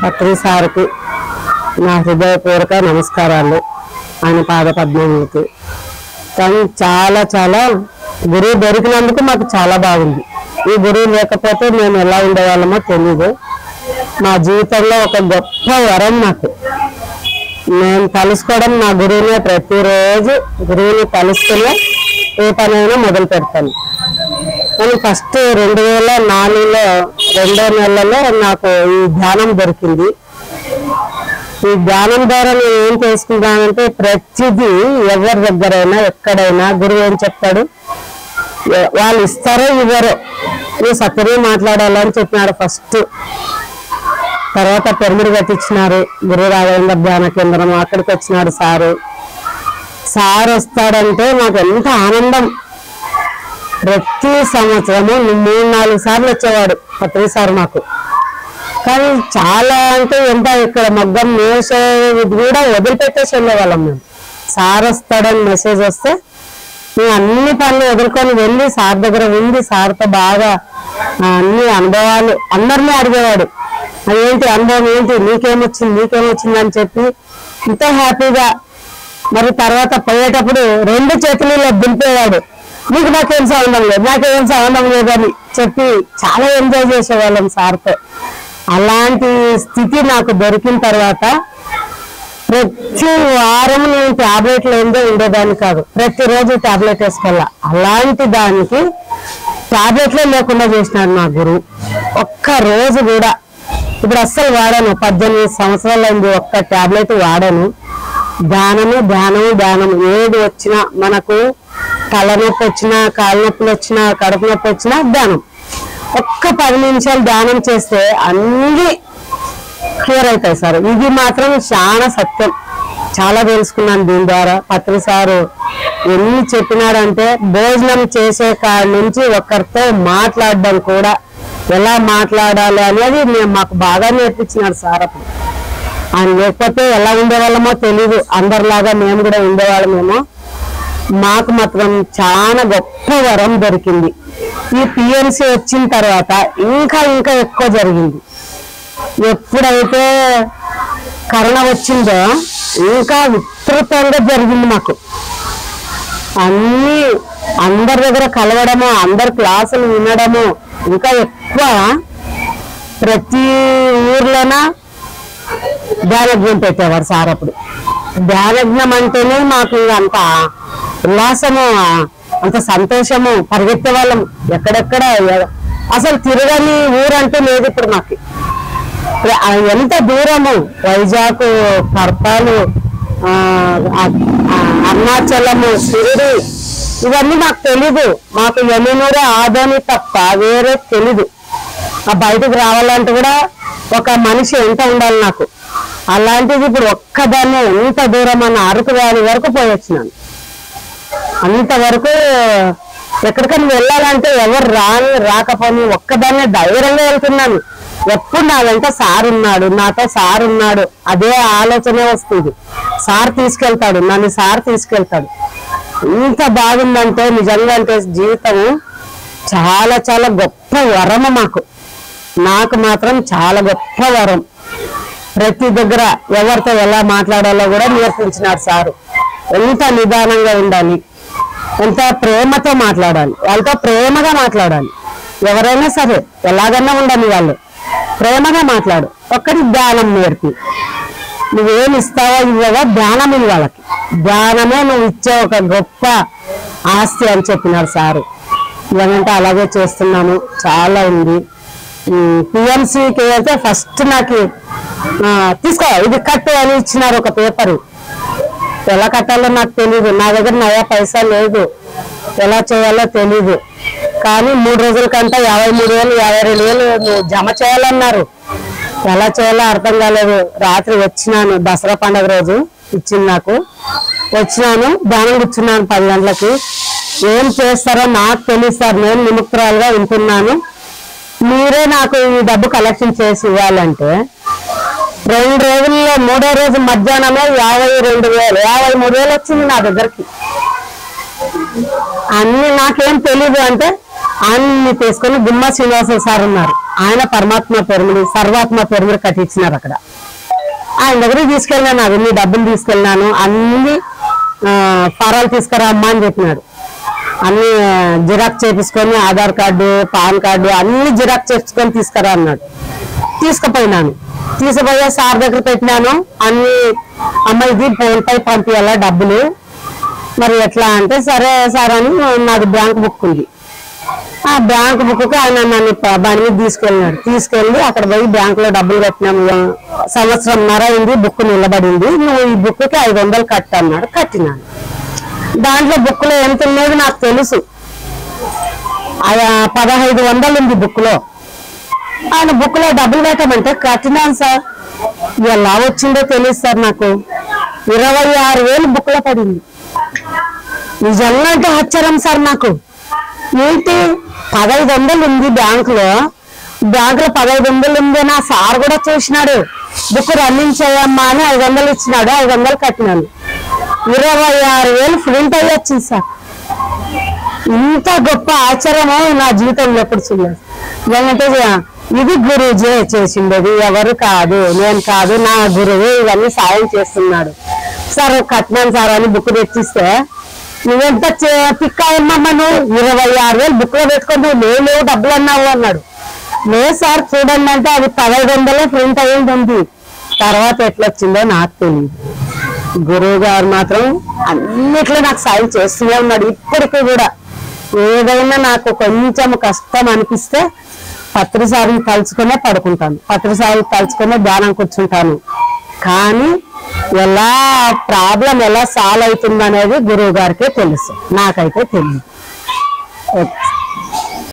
పత్రి సార్కి నా హృదయపూర్వక నమస్కారాలు. ఆయన పాద పద్మములకి. కానీ చాలా చాలా గురువు దొరికినందుకు మాకు చాలా బాగుంది. ఈ గురువు లేకపోతే మేము ఎలా ఉండేవాళ్ళమో తెలీదు. మా జీవితంలో ఒక గొప్ప వరం నాకు. నేను కలుసుకోవడం నా గురువునే. ప్రతిరోజు గురువుని కలుసుకుని ఏ పనైనా మొదలు పెడతాను. నేను ఫస్ట్ 2004లో 2వ నెలలో నాకు ఈ ధ్యానం దొరికింది. ఈ ధ్యానం ద్వారా నేను ఏం చేసుకుంటానంటే ప్రతిదీ ఎవరి దగ్గరైనా ఎక్కడైనా గురువు ఏం చెప్తాడు, వాళ్ళు ఇస్తారో ఇవ్వరో నువ్వు సత్యమే మాట్లాడాలని చెప్పినాడు ఫస్ట్. తర్వాత పిరమిడ్ కట్టించినారు గురు రాఘవేంద్ర ధ్యాన కేంద్రం. అక్కడికి వచ్చినాడు సార్ వస్తాడంటే నాకు ఎంత ఆనందం. ప్రతి సంవత్సరము 3-4 సార్లు వచ్చేవాడు పత్రి సార్ మాకు. కానీ చాలా అంటే ఎంత ఇక్కడ మగ్గం వేసేది కూడా వదిలిపెట్టేసి వెళ్ళేవాళ్ళం మేము. సార్ వస్తాడని మెసేజ్ వస్తే మేము అన్ని పనులు వదులుకొని వెళ్ళి సార్ దగ్గర ఉండి సార్తో బాగా అన్ని అనుభవాలు అందరినీ అడిగేవాడు. ఏంటి అనుభవం, ఏంటి నీకేమొచ్చింది అని చెప్పి ఎంతో హ్యాపీగా. మరి తర్వాత పోయేటప్పుడు 2 చేతులు దింపేవాడు. నాకేం సంబంధం లేదని చెప్పి చాలా ఎంజాయ్ చేసేవాళ్ళం సార్తో. అలాంటి స్థితి నాకు దొరికిన తర్వాత ప్రతి వారం నేను టాబ్లెట్లు ఉండేదాన్ని కాదు. ప్రతిరోజు టాబ్లెట్ వేసుకోవాలా. అలాంటి దానికి టాబ్లెట్లే లేకుండా చేసినాడు నా గురువు. ఒక్క రోజు కూడా ఇప్పుడు అస్సలు వాడాను. 18 సంవత్సరాలైంది ఒక్క టాబ్లెట్ వాడాను. ధ్యానము ఏది వచ్చినా, మనకు తలనొప్పి వచ్చినా, కాళ్ళ నొప్పులు వచ్చినా, కడుపు నొప్పి వచ్చినా ధ్యానం. ఒక్క 10 నిమిషాలు ధ్యానం చేస్తే అన్ని క్లియర్ అవుతాయి సార్. ఇది మాత్రం చాలా సత్యం. చాలా తెలుసుకున్నాను దీని ద్వారా. పత్రి సారు ఎన్ని చెప్పినారంటే భోజనం చేసే కాడి నుంచి ఒకరితో మాట్లాడడం కూడా ఎలా మాట్లాడాలి అనేది మాకు బాగా నేర్పించినాడు సార్. అప్పుడు ఆయన లేకపోతే ఎలా ఉండేవాళ్ళమో తెలీదు. అందరిలాగా మేము కూడా ఉండేవాళ్ళమేమో. మాకు మాత్రం చాలా గొప్ప వరం దొరికింది. ఈ పిఎంసి వచ్చిన తర్వాత ఇంకా ఎక్కువ జరిగింది. ఎప్పుడైతే కరోనా వచ్చిందో ఇంకా విస్తృతంగా జరిగింది మాకు. అందరి దగ్గర కలవడము, అందరి క్లాసులు వినడము ఇంకా ఎక్కువ. ప్రతి ఊర్లోన ధ్యానజ్ఞం పెట్టేవారు సార్. అప్పుడు ధ్యానజ్ఞం అంటేనే మాకు అంత ఉల్లాసము, అంత సంతోషము. పరిగెత్తే వాళ్ళం ఎక్కడెక్కడ. అసలు తిరగని ఊరంటూ లేదు ఇప్పుడు మాకు. ఎంత దూరము. వైజాగ్, పర్పాలు, అరుణాచలము, షిరిడి ఇవన్నీ మాకు తెలీదు. మాకు ఎమ్మెనూరు, ఆదోని తప్ప వేరే తెలీదు. బయటకు రావాలంటే కూడా ఒక మనిషి ఎంత ఉండాలి నాకు. అలాంటిది ఇప్పుడు ఒక్కదాన్ని ఎంత దూరం అన్న అరకు వ్యాలీ వరకు పోయి వచ్చినాను. అంతవరకు ఎక్కడికైనా వెళ్ళాలంటే ఎవరు రాకపోని ఒక్కదాన్నే ధైర్యంగా వెళ్తున్నాను. ఎప్పుడు నా వెంట సార్ ఉన్నాడు, నాతో సార్ ఉన్నాడు, అదే ఆలోచనే వస్తుంది. సార్ తీసుకెళ్తాడు, నన్ను సార్ తీసుకెళ్తాడు. ఇంత బాగుందంటే నిజంగా అంటే జీవితం చాలా చాలా గొప్ప వరము నాకు మాత్రం చాలా గొప్ప వరం. ప్రతి దగ్గర ఎవరితో ఎలా మాట్లాడాలో కూడా నేర్పించినారు సారు. ఎంత నిదానంగా ఉండాలి, ఎంత ప్రేమతో మాట్లాడాలి, వాళ్ళతో ప్రేమగా మాట్లాడాలి. ఎవరైనా సరే ఎలాగన్నా ఉండని వాళ్ళు ప్రేమగా మాట్లాడు. ఒక్కటి ధ్యానం నేర్పి, నువ్వేమి ఇస్తావో ఇవ్వవో ధ్యానం వాళ్ళకి. ధ్యానమే నువ్వు ఇచ్చే ఒక గొప్ప ఆస్తి అని చెప్పినారు సారు. ఇవన్నీ అలాగే చేస్తున్నాను. చాలా ఉంది. పిఎంసీకి అయితే ఫస్ట్ నాకు తీసుకో ఇది కట్టు అని ఇచ్చినారు ఒక పేపరు. ఎలా కట్టాలో నాకు తెలీదు. నా దగ్గర నయా పైసా లేదు, ఎలా చేయాలో తెలీదు. కానీ 3 రోజుల కంటే 53,000 52,000 జమ చేయాలన్నారు. ఎలా చేయాలో అర్థం కాలేదు. రాత్రి వచ్చినాను, దసరా పండుగ రోజు ఇచ్చింది నాకు. వచ్చినాను, ధ్యానం కూర్చున్నాను 10 గంటలకి. ఏం చేస్తారో నాకు తెలియదు సార్, నేను నిముక్తురాలుగా ఉంటున్నాను, మీరే నాకు ఈ డబ్బు కలెక్షన్ చేసి ఇవ్వాలంటే 2 రోజుల్లో 3వ రోజు మధ్యాహ్నమే 52,000 53,000 వచ్చింది నా దగ్గరికి. అన్ని నాకేం తెలీదు అంటే అన్ని తీసుకొని గుమ్మ శ్రీనివాస సార్ ఉన్నారు, ఆయన పరమాత్మ పిరమిడ్ సర్వాత్మ పిరమిడ్ కట్టించినారు అక్కడ. ఆయన దగ్గరికి తీసుకెళ్ళినాను, అవన్నీ డబ్బులు తీసుకెళ్ళినాను, అన్ని ఫారాలు తీసుకురా అమ్మా అని చెప్పినాడు. అన్ని జిరాక్స్ చేపించుకొని ఆధార్ కార్డు పాన్ కార్డు అన్ని జిరాక్స్ చేసుకొని తీసుకురా అన్నాడు. తీసుకుపోయినాను, తీసుకుపోయే సార్ దగ్గర పెట్టినాను. అన్ని అమ్మ ఇది ఫోన్ పై పంపించాలా డబ్బులు, మరి ఎట్లా అంటే సరే సార్ అని నాకు బ్యాంక్ బుక్ ఉంది. ఆ బ్యాంక్ బుక్ ఆయన నన్ను బండి మీద తీసుకెళ్ళి అక్కడ పోయి బ్యాంక్ లో డబ్బులు కట్టినాము. సంవత్సరంన్నర అయింది, బుక్ నిలబడింది. నువ్వు ఈ బుక్ కి 500 కట్టు అన్నాడు. కట్టినాను. దాంట్లో బుక్ లో ఎంత ఉండేది నాకు తెలుసు, 1500 ఉంది బుక్ లో. ఆయన బుక్ లో డబ్బులు కట్టమంటే కట్టినాను సార్. ఎలా వచ్చిందో తెలియదు సార్, నాకు 26,000 బుక్ లో పడింది. నిజంగా అంటే ఆశ్చర్యం సార్ నాకు. ఏంటి 1500 ఉంది బ్యాంకులో 1500 ఉంది. నా సార్ కూడా చూసినాడు, బుక్ రన్నింగ్ చేయమ్మా అని 500 ఇచ్చినాడు. 500 కట్టినాను. 26,000 ప్రింట్ అయ్యి వచ్చింది సార్. ఇంత గొప్ప ఆశ్చర్యమో నా జీవితంలో ఎప్పుడు చూడలేదు. ఎందుకంటే ఇది గురుజీ చేసిండేది, ఎవరు కాదు, నేను కాదు, నా గురువు ఇవన్నీ సాయం చేస్తున్నాడు. సార్ కట్టినాను సార్ అని బుక్ తెచ్చిస్తే, నువ్వెంత పిక్కాయమ్మా, నువ్వు 26,000 బుక్ లో పెట్టుకొని నువ్వు లేవు డబ్బులు అన్నావు అన్నాడు. లేదు సార్ చూడండి అంటే అది 1500 ప్రింట్ అయ్యింది ఉంది. తర్వాత ఎట్లొచ్చిందో నాకు తెలియదు. గురువు గారు మాత్రం అన్నిట్లో నాకు సాయం చేస్తూనే ఉన్నాడు. ఇప్పటికీ కూడా ఏదైనా నాకు కొంచెం కష్టం అనిపిస్తే పత్రిసారిని తలుచుకునే పడుకుంటాను, పత్రిసారిని తలుచుకునే ధ్యానం కూర్చుంటాను. కానీ ఎలా ప్రాబ్లం ఎలా సాల్వ్ అవుతుంది అనేది గురువు గారికే తెలుసు, నాకైతే తెలియదు.